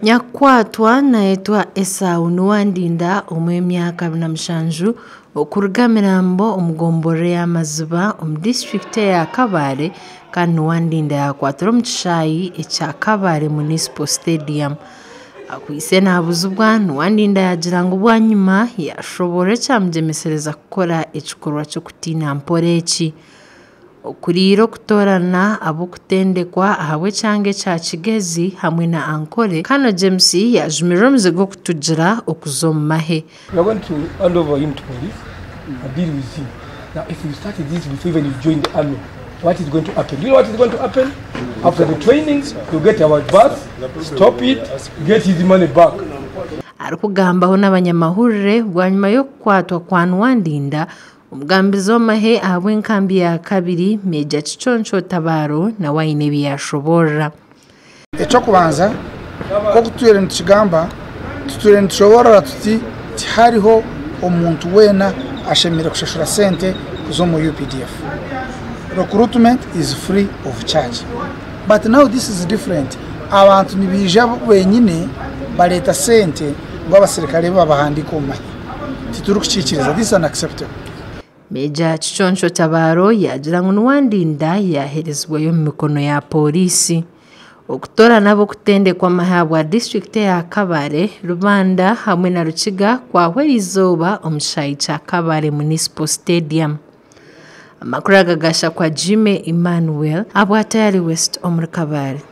Nyakwatwa naitwa Esau Nuwandinda omw'emyaka 27 okuruga Mirambo omugombore y'amaziba omu district ya Kabale kandi Nuwandinda yakwatira omu kishaayi ekya Kabale Municipal Stadium. Akwise nabuzibwa Nuwandinda yagira ngu bwanyuma yashobora ekyamugemesereza kukora ekikorwa ky'okutiina mpora eki. Okuriro kutorana abokutendekwa ahabwe cyangwa ekya Kigezi hamwe na Ankole Kano James yajumirira omuzigo kutugira okuzomu mahe. We are going to hand over him to police and deal with him. Now if you started this before even you joined the army, what is going to happen? Do you know what is going to happen? After the trainings, you get our bus, stop it, get his money back. Arikugambaho n'abanyamahurire bwanyuma yo kukwatwa kwa Nuwandinda omugambizi w'amahe ahabwe enkambi ya kabiri Meja Kichoncho Tabaro na waine byashobora. Ekyo kubanza ko kutwere ntikigamba tutwere ntushobora tuti hariho omuntu wena ashemire kushashura sente zo mu UPDF. Recruitment is free of charge. But now this is different. Abantu nibija benyine baleta sente ngo abasirikare babahandika omahe. Titurukukikiriza, this is unacceptable. Meja Kichoncho Tabaro yagira ngu Nuwandinda yaherezwayo mu mikono ya polisi. Okutora nabo kutendekwa amahabwa district ya Kabale, Rubanda hamwe na Rukiga kwahwera izoba omu kishaayi kya Kabale Municipal Stadium. Amakuru agagasha kwa Jime Emmanuel abwatayari West omuri Kabale.